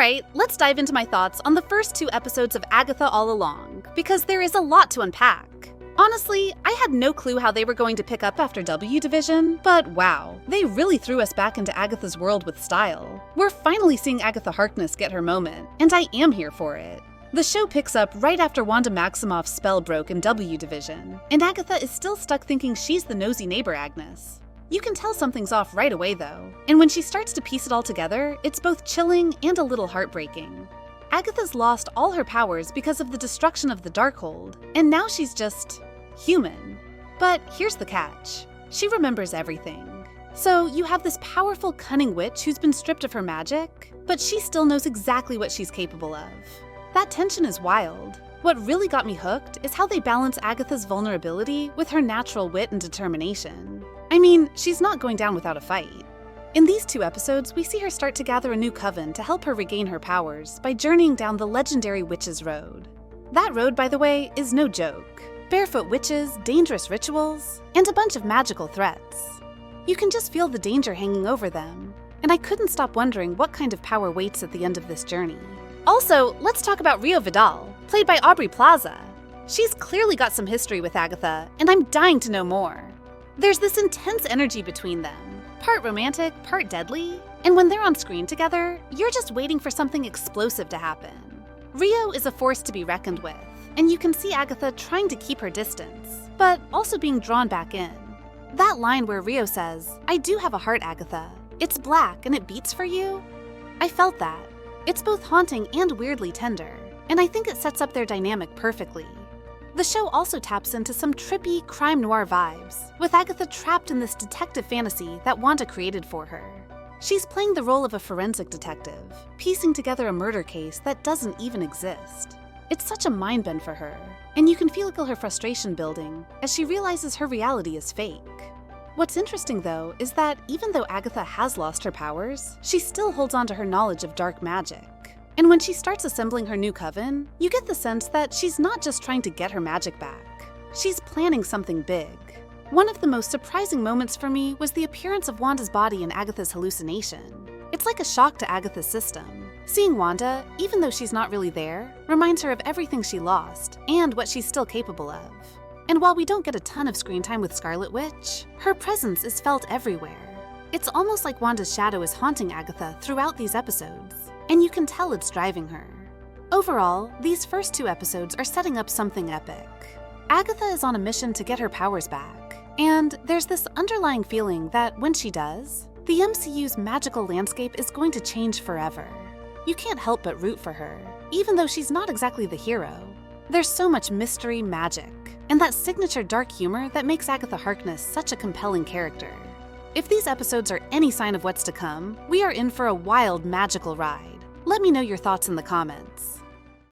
Alright, let's dive into my thoughts on the first 2 episodes of Agatha All Along, because there is a lot to unpack. Honestly, I had no clue how they were going to pick up after W Division, but wow, they really threw us back into Agatha's world with style. We're finally seeing Agatha Harkness get her moment, and I am here for it. The show picks up right after Wanda Maximoff's spell broke in W Division, and Agatha is still stuck thinking she's the nosy neighbor Agnes. You can tell something's off right away though, and when she starts to piece it all together, it's both chilling and a little heartbreaking. Agatha's lost all her powers because of the destruction of the Darkhold, and now she's just human. But here's the catch. She remembers everything. So you have this powerful, cunning witch who's been stripped of her magic, but she still knows exactly what she's capable of. That tension is wild. What really got me hooked is how they balance Agatha's vulnerability with her natural wit and determination. I mean, she's not going down without a fight. In these 2 episodes, we see her start to gather a new coven to help her regain her powers by journeying down the legendary Witch's Road. That road, by the way, is no joke. Barefoot witches, dangerous rituals, and a bunch of magical threats. You can just feel the danger hanging over them, and I couldn't stop wondering what kind of power waits at the end of this journey. Also, let's talk about Rio Vidal, played by Aubrey Plaza. She's clearly got some history with Agatha, and I'm dying to know more. There's this intense energy between them, part romantic, part deadly, and when they're on screen together, you're just waiting for something explosive to happen. Rio is a force to be reckoned with, and you can see Agatha trying to keep her distance, but also being drawn back in. That line where Rio says, "I do have a heart, Agatha. It's black and it beats for you." I felt that. It's both haunting and weirdly tender, and I think it sets up their dynamic perfectly. The show also taps into some trippy crime noir vibes, with Agatha trapped in this detective fantasy that Wanda created for her. She's playing the role of a forensic detective, piecing together a murder case that doesn't even exist. It's such a mind bend for her, and you can feel her frustration building as she realizes her reality is fake. What's interesting though is that even though Agatha has lost her powers, she still holds on to her knowledge of dark magic. And when she starts assembling her new coven, you get the sense that she's not just trying to get her magic back. She's planning something big. One of the most surprising moments for me was the appearance of Wanda's body in Agatha's hallucination. It's like a shock to Agatha's system. Seeing Wanda, even though she's not really there, reminds her of everything she lost and what she's still capable of. And while we don't get a ton of screen time with Scarlet Witch, her presence is felt everywhere. It's almost like Wanda's shadow is haunting Agatha throughout these episodes, and you can tell it's driving her. Overall, these first 2 episodes are setting up something epic. Agatha is on a mission to get her powers back, and there's this underlying feeling that when she does, the MCU's magical landscape is going to change forever. You can't help but root for her, even though she's not exactly the hero. There's so much mystery, magic, and that signature dark humor that makes Agatha Harkness such a compelling character. If these episodes are any sign of what's to come, we are in for a wild, magical ride. Let me know your thoughts in the comments.